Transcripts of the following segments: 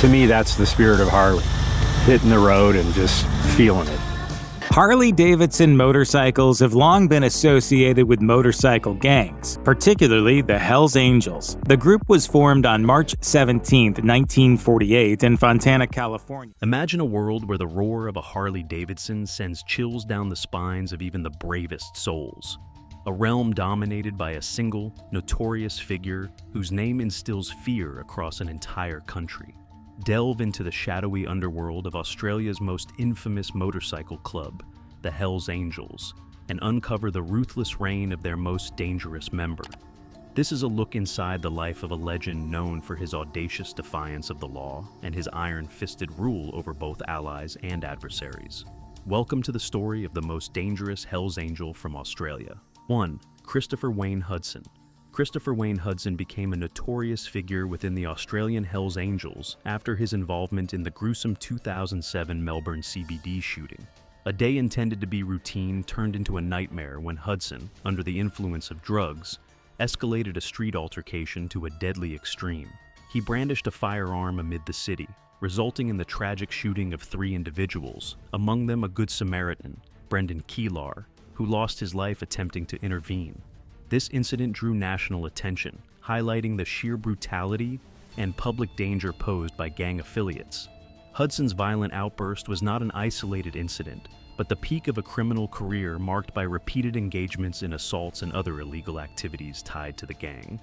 To me, that's the spirit of Harley, hitting the road and just feeling it. Harley-Davidson motorcycles have long been associated with motorcycle gangs, particularly the Hells Angels. The group was formed on March 17, 1948 in Fontana, California. Imagine a world where the roar of a Harley-Davidson sends chills down the spines of even the bravest souls. A realm dominated by a single, notorious figure whose name instills fear across an entire country. Delve into the shadowy underworld of Australia's most infamous motorcycle club, the Hells Angels, and uncover the ruthless reign of their most dangerous member. This is a look inside the life of a legend known for his audacious defiance of the law and his iron-fisted rule over both allies and adversaries. Welcome to the story of the most dangerous Hells Angel from Australia. 1. Christopher Wayne Hudson. Christopher Wayne Hudson became a notorious figure within the Australian Hells Angels after his involvement in the gruesome 2007 Melbourne CBD shooting. A day intended to be routine turned into a nightmare when Hudson, under the influence of drugs, escalated a street altercation to a deadly extreme. He brandished a firearm amid the city, resulting in the tragic shooting of 3 individuals, among them a Good Samaritan, Brendan Keelar, who lost his life attempting to intervene. This incident drew national attention, highlighting the sheer brutality and public danger posed by gang affiliates. Hudson's violent outburst was not an isolated incident, but the peak of a criminal career marked by repeated engagements in assaults and other illegal activities tied to the gang.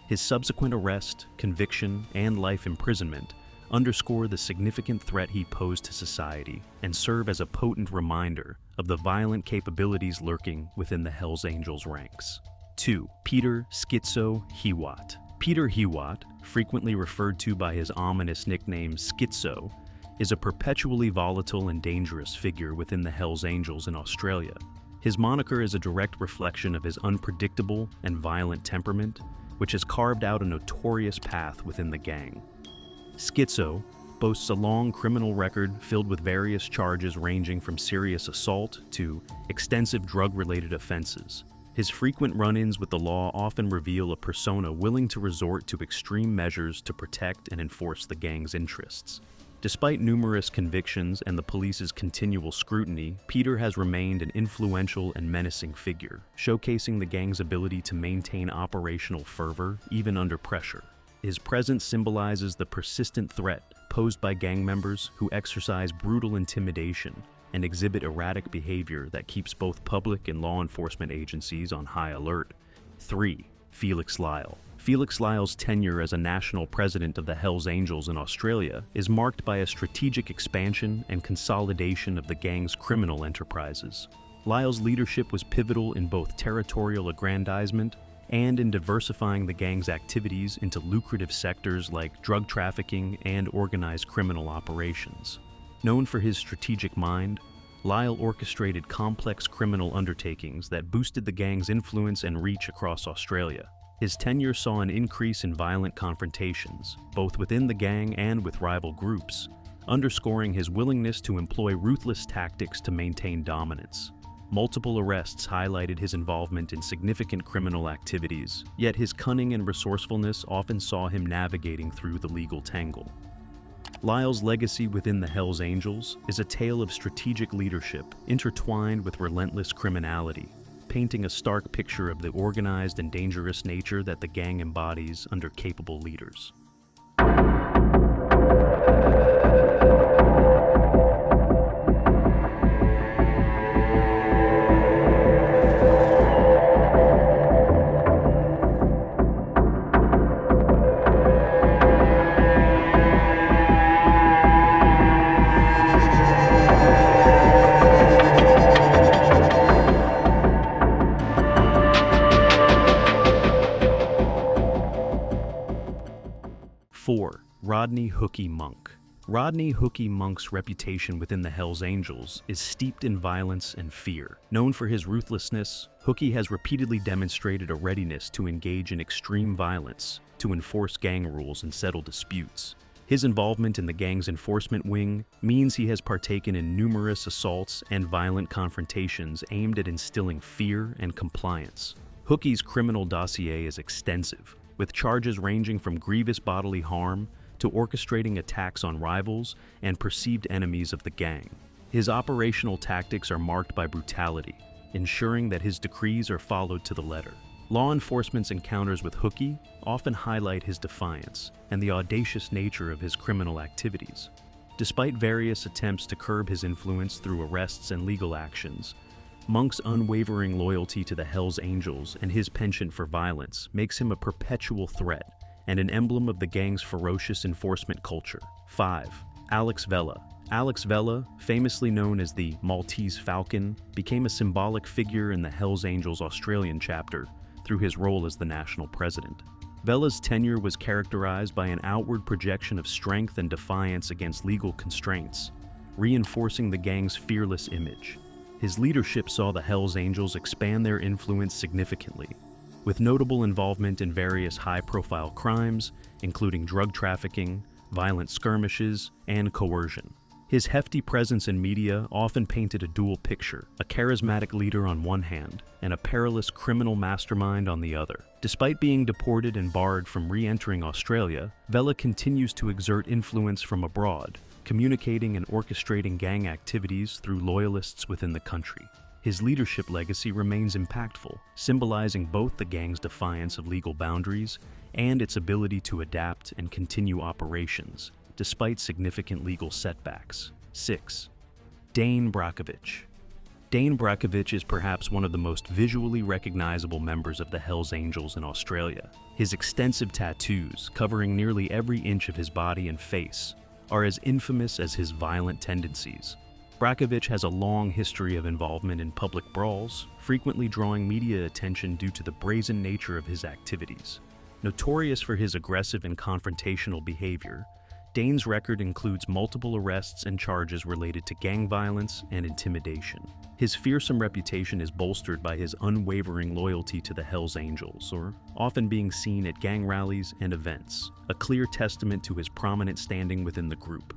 His subsequent arrest, conviction, and life imprisonment underscore the significant threat he posed to society and serve as a potent reminder of the violent capabilities lurking within the Hells Angels ranks. 2. Peter Skitso Hiwatt. Peter Hiwatt, frequently referred to by his ominous nickname Skitzo, is a perpetually volatile and dangerous figure within the Hells Angels in Australia. His moniker is a direct reflection of his unpredictable and violent temperament, which has carved out a notorious path within the gang. Skitzo boasts a long criminal record filled with various charges ranging from serious assault to extensive drug-related offenses. His frequent run-ins with the law often reveal a persona willing to resort to extreme measures to protect and enforce the gang's interests. Despite numerous convictions and the police's continual scrutiny, Peter has remained an influential and menacing figure, showcasing the gang's ability to maintain operational fervor even under pressure. His presence symbolizes the persistent threat posed by gang members who exercise brutal intimidation and exhibit erratic behavior that keeps both public and law enforcement agencies on high alert. 3. Felix Lyle. Felix Lyle's tenure as a national president of the Hells Angels in Australia is marked by a strategic expansion and consolidation of the gang's criminal enterprises. Lyle's leadership was pivotal in both territorial aggrandizement and in diversifying the gang's activities into lucrative sectors like drug trafficking and organized criminal operations. Known for his strategic mind, Lyle orchestrated complex criminal undertakings that boosted the gang's influence and reach across Australia. His tenure saw an increase in violent confrontations, both within the gang and with rival groups, underscoring his willingness to employ ruthless tactics to maintain dominance. Multiple arrests highlighted his involvement in significant criminal activities, yet his cunning and resourcefulness often saw him navigating through the legal tangle. Lyle's legacy within the Hells Angels is a tale of strategic leadership intertwined with relentless criminality, painting a stark picture of the organized and dangerous nature that the gang embodies under capable leaders. Rodney Hookie Monk. Rodney Hookie Monk's reputation within the Hells Angels is steeped in violence and fear. Known for his ruthlessness, Hookie has repeatedly demonstrated a readiness to engage in extreme violence to enforce gang rules and settle disputes. His involvement in the gang's enforcement wing means he has partaken in numerous assaults and violent confrontations aimed at instilling fear and compliance. Hookie's criminal dossier is extensive, with charges ranging from grievous bodily harm to orchestrating attacks on rivals and perceived enemies of the gang. His operational tactics are marked by brutality, ensuring that his decrees are followed to the letter. Law enforcement's encounters with Hookie often highlight his defiance and the audacious nature of his criminal activities. Despite various attempts to curb his influence through arrests and legal actions, Monk's unwavering loyalty to the Hells Angels and his penchant for violence makes him a perpetual threat and an emblem of the gang's ferocious enforcement culture. 5. Alex Vela. Alex Vela, famously known as the Maltese Falcon, became a symbolic figure in the Hells Angels Australian chapter through his role as the national president. Vela's tenure was characterized by an outward projection of strength and defiance against legal constraints, reinforcing the gang's fearless image. His leadership saw the Hells Angels expand their influence significantly, with notable involvement in various high-profile crimes, including drug trafficking, violent skirmishes, and coercion. His hefty presence in media often painted a dual picture, a charismatic leader on one hand, and a perilous criminal mastermind on the other. Despite being deported and barred from re-entering Australia, Vela continues to exert influence from abroad, communicating and orchestrating gang activities through loyalists within the country. His leadership legacy remains impactful, symbolizing both the gang's defiance of legal boundaries and its ability to adapt and continue operations, despite significant legal setbacks. 6. Dayne Brajkovich. Dayne Brajkovich is perhaps one of the most visually recognizable members of the Hells Angels in Australia. His extensive tattoos, covering nearly every inch of his body and face, are as infamous as his violent tendencies. Brajkovich has a long history of involvement in public brawls, frequently drawing media attention due to the brazen nature of his activities. Notorious for his aggressive and confrontational behavior, Dayne's record includes multiple arrests and charges related to gang violence and intimidation. His fearsome reputation is bolstered by his unwavering loyalty to the Hells Angels, or often being seen at gang rallies and events, a clear testament to his prominent standing within the group.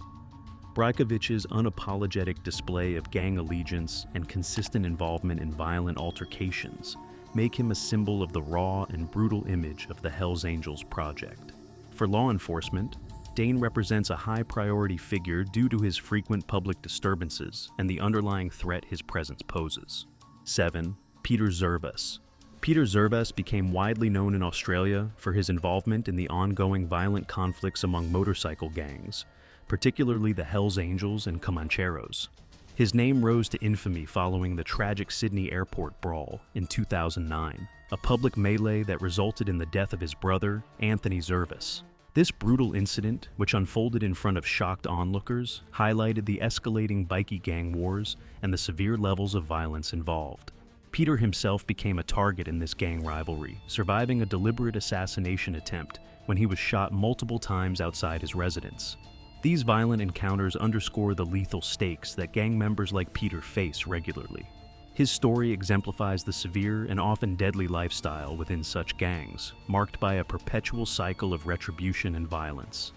Brajkovich's unapologetic display of gang allegiance and consistent involvement in violent altercations make him a symbol of the raw and brutal image of the Hells Angels project. For law enforcement, Dayne represents a high-priority figure due to his frequent public disturbances and the underlying threat his presence poses. 7. Peter Zervas. Peter Zervas became widely known in Australia for his involvement in the ongoing violent conflicts among motorcycle gangs, particularly the Hells Angels and Comancheros. His name rose to infamy following the tragic Sydney airport brawl in 2009, a public melee that resulted in the death of his brother, Anthony Zervas. This brutal incident, which unfolded in front of shocked onlookers, highlighted the escalating bikie gang wars and the severe levels of violence involved. Peter himself became a target in this gang rivalry, surviving a deliberate assassination attempt when he was shot multiple times outside his residence. These violent encounters underscore the lethal stakes that gang members like Peter face regularly. His story exemplifies the severe and often deadly lifestyle within such gangs, marked by a perpetual cycle of retribution and violence.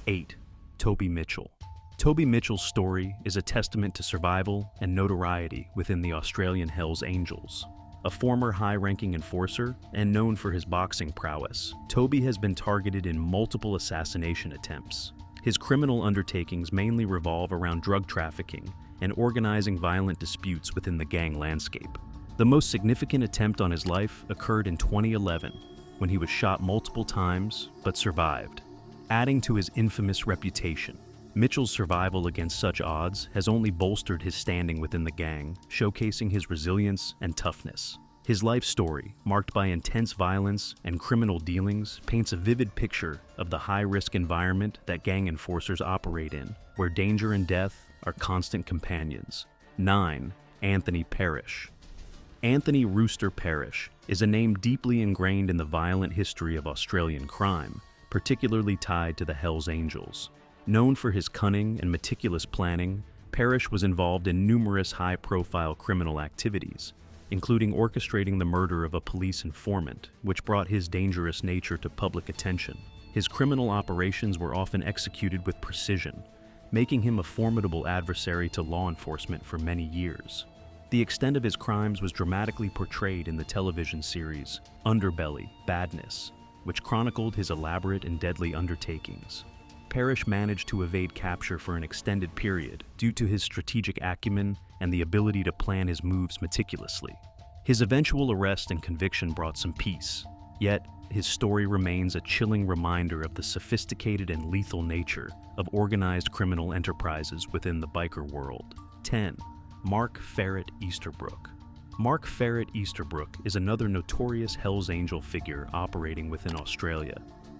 8. Toby Mitchell. Toby Mitchell's story is a testament to survival and notoriety within the Australian Hells Angels. A former high-ranking enforcer and known for his boxing prowess, Toby has been targeted in multiple assassination attempts. His criminal undertakings mainly revolve around drug trafficking and organizing violent disputes within the gang landscape. The most significant attempt on his life occurred in 2011, when he was shot multiple times but survived, adding to his infamous reputation. Mitchell's survival against such odds has only bolstered his standing within the gang, showcasing his resilience and toughness. His life story, marked by intense violence and criminal dealings, paints a vivid picture of the high-risk environment that gang enforcers operate in, where danger and death are constant companions. 9. Anthony Parrish. Anthony Rooster Parrish is a name deeply ingrained in the violent history of Australian crime, particularly tied to the Hells Angels. Known for his cunning and meticulous planning, Parrish was involved in numerous high-profile criminal activities, including orchestrating the murder of a police informant, which brought his dangerous nature to public attention. His criminal operations were often executed with precision, making him a formidable adversary to law enforcement for many years. The extent of his crimes was dramatically portrayed in the television series Underbelly, Badness, which chronicled his elaborate and deadly undertakings. Parrish managed to evade capture for an extended period due to his strategic acumen and the ability to plan his moves meticulously. His eventual arrest and conviction brought some peace, yet his story remains a chilling reminder of the sophisticated and lethal nature of organized criminal enterprises within the biker world. 10. Mark Ferret Easterbrook. Mark Ferret Easterbrook is another notorious Hells Angel figure operating within Australia.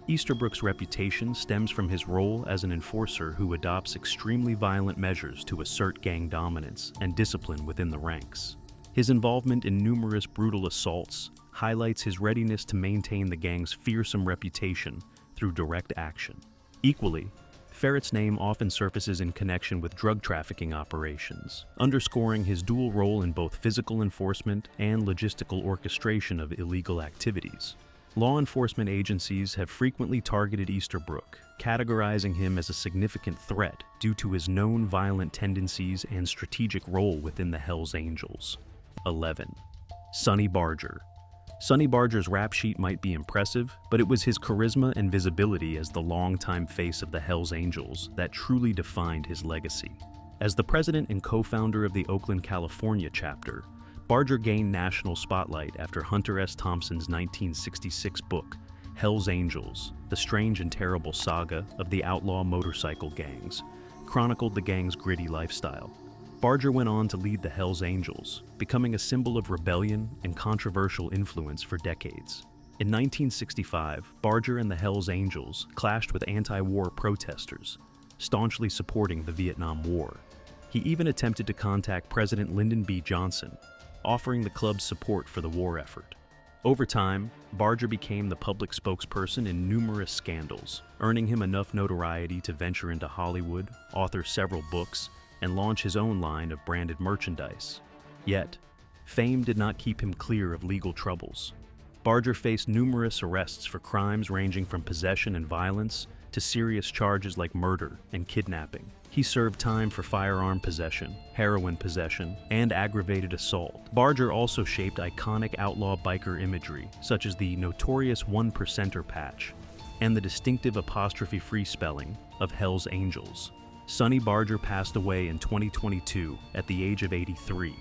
Easterbrook's reputation stems from his role as an enforcer who adopts extremely violent measures to assert gang dominance and discipline within the ranks. His involvement in numerous brutal assaults highlights his readiness to maintain the gang's fearsome reputation through direct action. Equally, Ferret's name often surfaces in connection with drug trafficking operations, underscoring his dual role in both physical enforcement and logistical orchestration of illegal activities. Law enforcement agencies have frequently targeted Easterbrook, categorizing him as a significant threat due to his known violent tendencies and strategic role within the Hells Angels. 11. Sonny Barger. Sonny Barger's rap sheet might be impressive, but it was his charisma and visibility as the longtime face of the Hells Angels that truly defined his legacy. As the president and co-founder of the Oakland, California chapter, Barger gained national spotlight after Hunter S. Thompson's 1966 book, Hells Angels: The Strange and Terrible Saga of the Outlaw Motorcycle Gangs, chronicled the gang's gritty lifestyle. Barger went on to lead the Hells Angels, becoming a symbol of rebellion and controversial influence for decades. In 1965, Barger and the Hells Angels clashed with anti-war protesters, staunchly supporting the Vietnam War. He even attempted to contact President Lyndon B. Johnson, offering the club's support for the war effort. Over time, Barger became the public spokesperson in numerous scandals, earning him enough notoriety to venture into Hollywood, author several books, and launch his own line of branded merchandise. Yet, fame did not keep him clear of legal troubles. Barger faced numerous arrests for crimes ranging from possession and violence to serious charges like murder and kidnapping. He served time for firearm possession, heroin possession, and aggravated assault. Barger also shaped iconic outlaw biker imagery, such as the notorious 1%er patch and the distinctive apostrophe-free spelling of Hells Angels. Sonny Barger passed away in 2022 at the age of 83,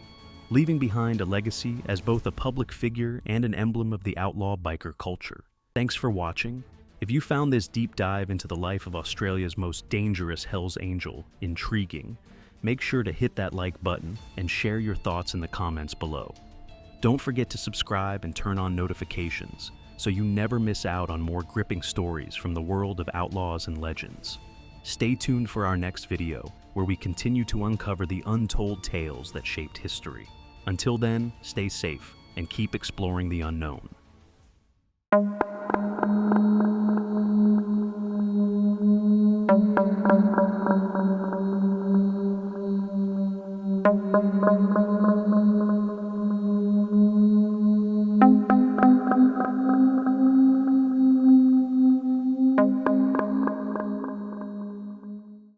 leaving behind a legacy as both a public figure and an emblem of the outlaw biker culture. Thanks for watching. If you found this deep dive into the life of Australia's most dangerous Hells Angel intriguing, make sure to hit that like button and share your thoughts in the comments below. Don't forget to subscribe and turn on notifications so you never miss out on more gripping stories from the world of outlaws and legends. Stay tuned for our next video, where we continue to uncover the untold tales that shaped history. Until then, stay safe and keep exploring the unknown.